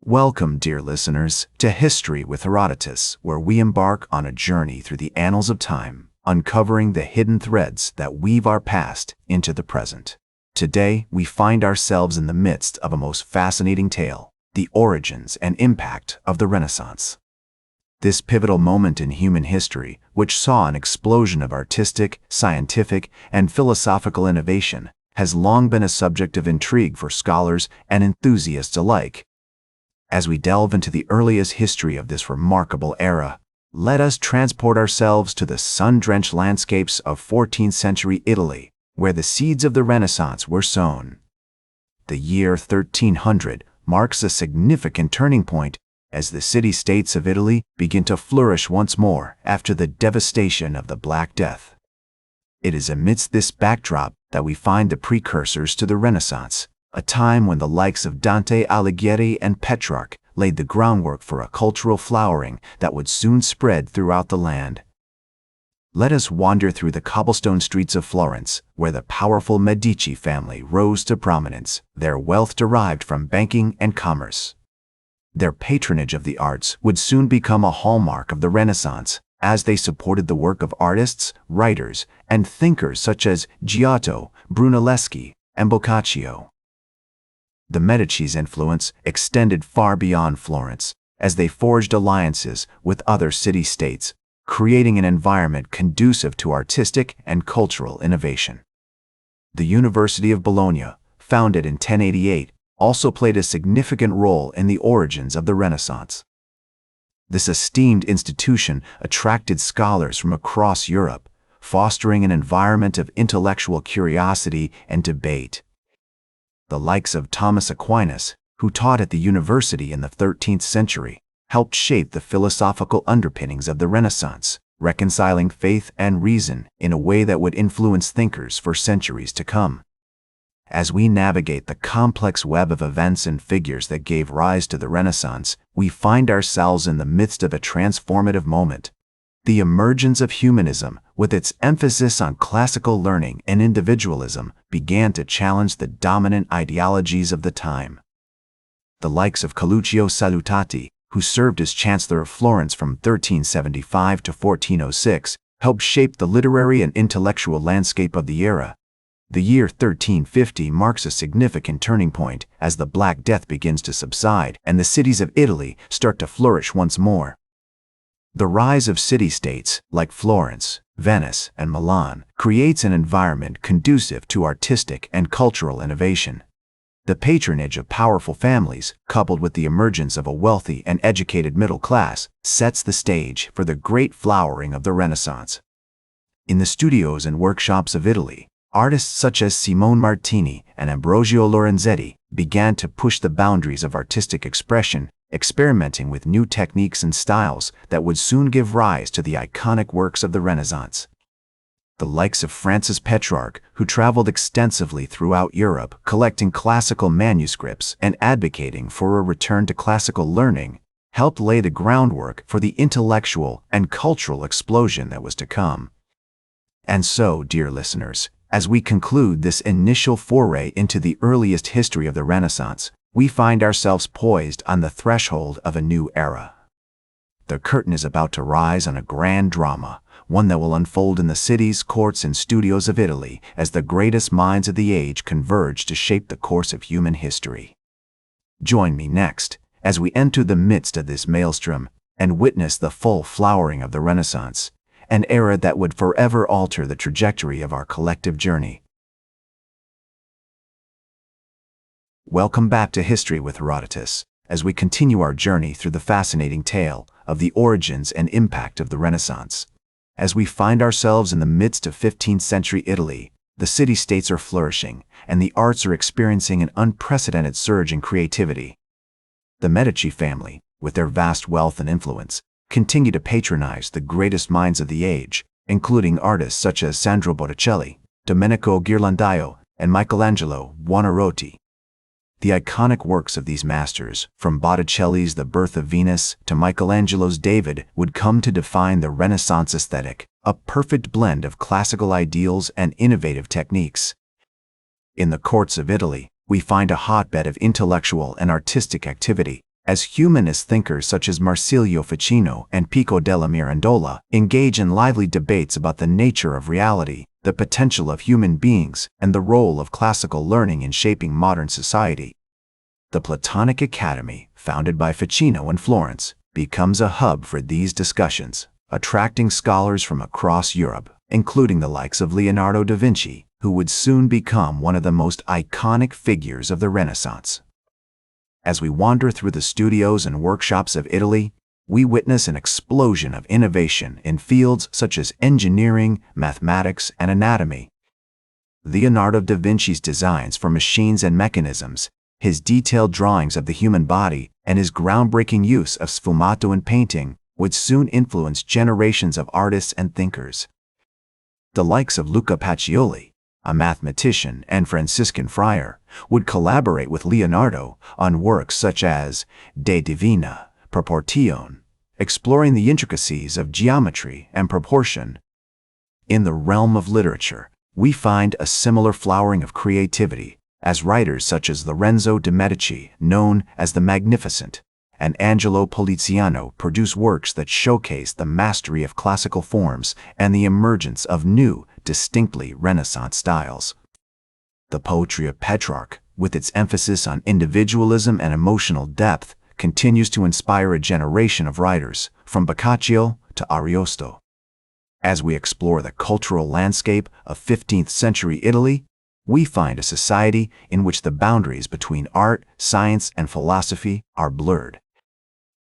Welcome, dear listeners, to History with Herodotus, where we embark on a journey through the annals of time, uncovering the hidden threads that weave our past into the present. Today, we find ourselves in the midst of a most fascinating tale, the origins and impact of the Renaissance. This pivotal moment in human history, which saw an explosion of artistic, scientific, and philosophical innovation, has long been a subject of intrigue for scholars and enthusiasts alike. As we delve into the earliest history of this remarkable era, let us transport ourselves to the sun-drenched landscapes of 14th century Italy, where the seeds of the Renaissance were sown. The year 1300 marks a significant turning point as the city-states of Italy begin to flourish once more after the devastation of the Black Death. It is amidst this backdrop that we find the precursors to the Renaissance, a time when the likes of Dante Alighieri and Petrarch laid the groundwork for a cultural flowering that would soon spread throughout the land. Let us wander through the cobblestone streets of Florence, where the powerful Medici family rose to prominence, their wealth derived from banking and commerce. Their patronage of the arts would soon become a hallmark of the Renaissance, as they supported the work of artists, writers, and thinkers such as Giotto, Brunelleschi, and Boccaccio. The Medici's influence extended far beyond Florence, as they forged alliances with other city-states, creating an environment conducive to artistic and cultural innovation. The University of Bologna, founded in 1088, also played a significant role in the origins of the Renaissance. This esteemed institution attracted scholars from across Europe, fostering an environment of intellectual curiosity and debate. The likes of Thomas Aquinas, who taught at the university in the 13th century, helped shape the philosophical underpinnings of the Renaissance, reconciling faith and reason in a way that would influence thinkers for centuries to come. As we navigate the complex web of events and figures that gave rise to the Renaissance, we find ourselves in the midst of a transformative moment. The emergence of humanism, with its emphasis on classical learning and individualism, began to challenge the dominant ideologies of the time. The likes of Coluccio Salutati, who served as Chancellor of Florence from 1375 to 1406, helped shape the literary and intellectual landscape of the era. The year 1350 marks a significant turning point as the Black Death begins to subside and the cities of Italy start to flourish once more. The rise of city-states like Florence, Venice, and Milan creates an environment conducive to artistic and cultural innovation. The patronage of powerful families, coupled with the emergence of a wealthy and educated middle class, sets the stage for the great flowering of the Renaissance. In the studios and workshops of Italy, artists such as Simone Martini and Ambrogio Lorenzetti began to push the boundaries of artistic expression, experimenting with new techniques and styles that would soon give rise to the iconic works of the Renaissance. The likes of Francis Petrarch, who traveled extensively throughout Europe, collecting classical manuscripts and advocating for a return to classical learning, helped lay the groundwork for the intellectual and cultural explosion that was to come. And so, dear listeners, as we conclude this initial foray into the earliest history of the Renaissance, we find ourselves poised on the threshold of a new era. The curtain is about to rise on a grand drama, one that will unfold in the cities, courts, and studios of Italy as the greatest minds of the age converge to shape the course of human history. Join me next as we enter the midst of this maelstrom and witness the full flowering of the Renaissance, an era that would forever alter the trajectory of our collective journey. Welcome back to History with Herodotus, as we continue our journey through the fascinating tale of the origins and impact of the Renaissance. As we find ourselves in the midst of 15th century Italy, the city-states are flourishing, and the arts are experiencing an unprecedented surge in creativity. The Medici family, with their vast wealth and influence, continue to patronize the greatest minds of the age, including artists such as Sandro Botticelli, Domenico Ghirlandaio, and Michelangelo Buonarroti. The iconic works of these masters, from Botticelli's The Birth of Venus to Michelangelo's David, would come to define the Renaissance aesthetic, a perfect blend of classical ideals and innovative techniques. In the courts of Italy, we find a hotbed of intellectual and artistic activity, as humanist thinkers such as Marsilio Ficino and Pico della Mirandola engage in lively debates about the nature of reality, the potential of human beings, and the role of classical learning in shaping modern society. The Platonic Academy, founded by Ficino in Florence, becomes a hub for these discussions, attracting scholars from across Europe, including the likes of Leonardo da Vinci, who would soon become one of the most iconic figures of the Renaissance. As we wander through the studios and workshops of Italy, we witness an explosion of innovation in fields such as engineering, mathematics, and anatomy. Leonardo da Vinci's designs for machines and mechanisms, his detailed drawings of the human body, and his groundbreaking use of sfumato in painting would soon influence generations of artists and thinkers. The likes of Luca Pacioli, a mathematician and Franciscan friar, would collaborate with Leonardo on works such as De Divina Proportione, exploring the intricacies of geometry and proportion. In the realm of literature, we find a similar flowering of creativity, as writers such as Lorenzo de' Medici, known as the Magnificent, and Angelo Poliziano produce works that showcase the mastery of classical forms and the emergence of new, distinctly Renaissance styles. The poetry of Petrarch, with its emphasis on individualism and emotional depth, continues to inspire a generation of writers, from Boccaccio to Ariosto. As we explore the cultural landscape of 15th century Italy, we find a society in which the boundaries between art, science, and philosophy are blurred.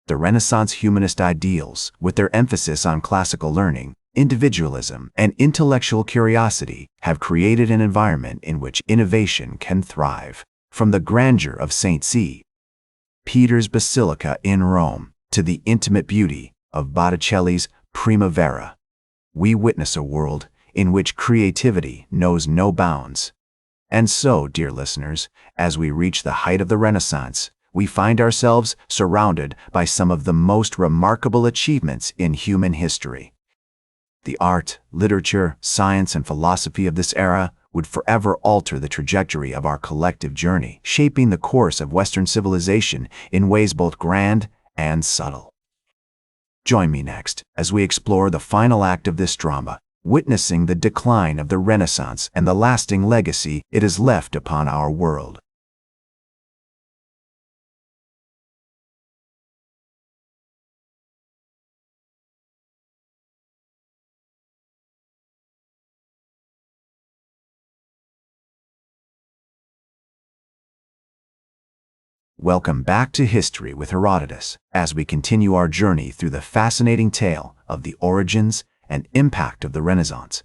The Renaissance humanist ideals, with their emphasis on classical learning, individualism, and intellectual curiosity, have created an environment in which innovation can thrive. From the grandeur of St. Peter's Basilica in Rome to the intimate beauty of Botticelli's Primavera, we witness a world in which creativity knows no bounds. And so, dear listeners, as we reach the height of the Renaissance, we find ourselves surrounded by some of the most remarkable achievements in human history. The art, literature, science, and philosophy of this era would forever alter the trajectory of our collective journey, shaping the course of Western civilization in ways both grand and subtle. Join me next as we explore the final act of this drama, witnessing the decline of the Renaissance and the lasting legacy it has left upon our world. Welcome back to History with Herodotus, as we continue our journey through the fascinating tale of the origins and impact of the Renaissance.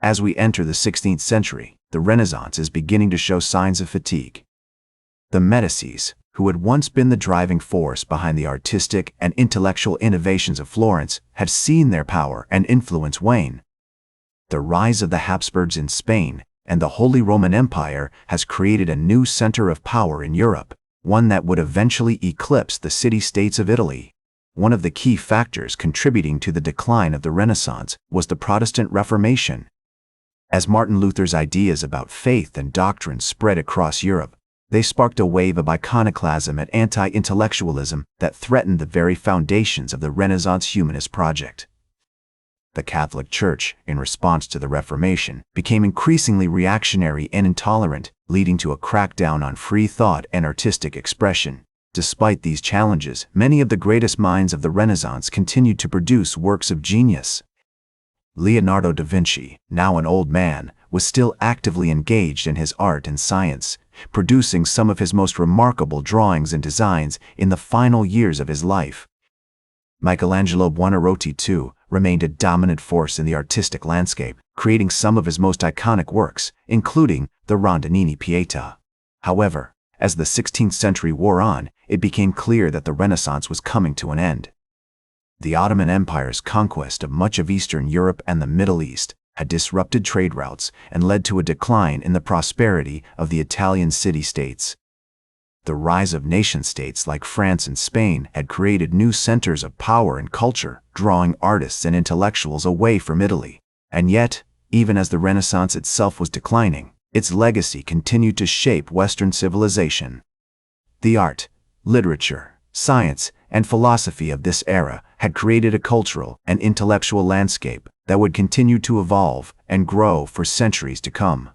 As we enter the 16th century, the Renaissance is beginning to show signs of fatigue. The Medicis, who had once been the driving force behind the artistic and intellectual innovations of Florence, had seen their power and influence wane. The rise of the Habsburgs in Spain and the Holy Roman Empire has created a new center of power in Europe, one that would eventually eclipse the city-states of Italy. One of the key factors contributing to the decline of the Renaissance was the Protestant Reformation. As Martin Luther's ideas about faith and doctrine spread across Europe, they sparked a wave of iconoclasm and anti-intellectualism that threatened the very foundations of the Renaissance humanist project. The Catholic Church, in response to the Reformation, became increasingly reactionary and intolerant, leading to a crackdown on free thought and artistic expression. Despite these challenges, many of the greatest minds of the Renaissance continued to produce works of genius. Leonardo da Vinci, now an old man, was still actively engaged in his art and science, producing some of his most remarkable drawings and designs in the final years of his life. Michelangelo Buonarroti, too, remained a dominant force in the artistic landscape, creating some of his most iconic works, including the Rondinini Pietà. However, as the 16th century wore on, it became clear that the Renaissance was coming to an end. The Ottoman Empire's conquest of much of Eastern Europe and the Middle East had disrupted trade routes and led to a decline in the prosperity of the Italian city-states. The rise of nation-states like France and Spain had created new centers of power and culture, drawing artists and intellectuals away from Italy. And yet, even as the Renaissance itself was declining, its legacy continued to shape Western civilization. The art, literature, science, and philosophy of this era had created a cultural and intellectual landscape that would continue to evolve and grow for centuries to come.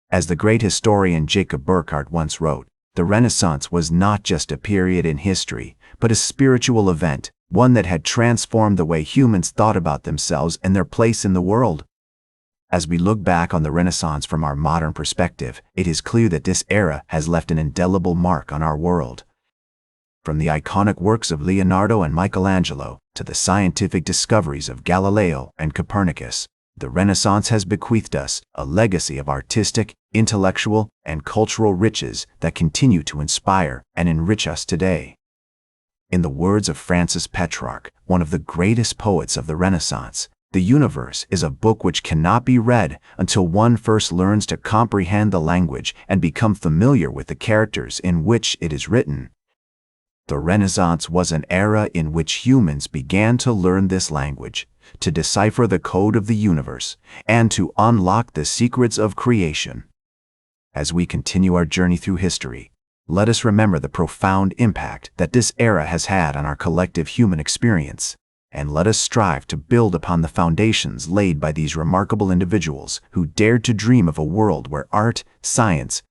As the great historian Jacob Burckhardt once wrote, the Renaissance was not just a period in history, but a spiritual event, one that had transformed the way humans thought about themselves and their place in the world. As we look back on the Renaissance from our modern perspective, it is clear that this era has left an indelible mark on our world. From the iconic works of Leonardo and Michelangelo to the scientific discoveries of Galileo and Copernicus, the Renaissance has bequeathed us a legacy of artistic, intellectual, and cultural riches that continue to inspire and enrich us today. In the words of Francis Petrarch, one of the greatest poets of the Renaissance, the universe is a book which cannot be read until one first learns to comprehend the language and become familiar with the characters in which it is written. The Renaissance was an era in which humans began to learn this language, to decipher the code of the universe, and to unlock the secrets of creation. As we continue our journey through history, let us remember the profound impact that this era has had on our collective human experience, and let us strive to build upon the foundations laid by these remarkable individuals who dared to dream of a world where art, science,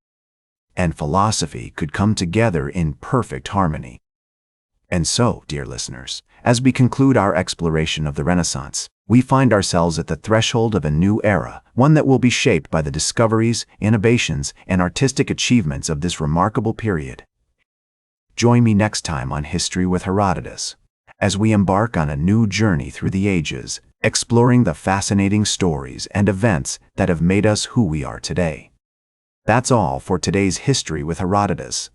and philosophy could come together in perfect harmony. And so, dear listeners, as we conclude our exploration of the Renaissance, we find ourselves at the threshold of a new era, one that will be shaped by the discoveries, innovations, and artistic achievements of this remarkable period. Join me next time on History with Herodotus, as we embark on a new journey through the ages, exploring the fascinating stories and events that have made us who we are today. That's all for today's History with Herodotus.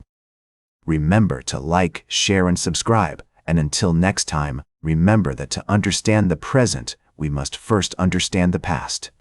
Remember to like, share, and subscribe, and until next time, remember that to understand the present, we must first understand the past.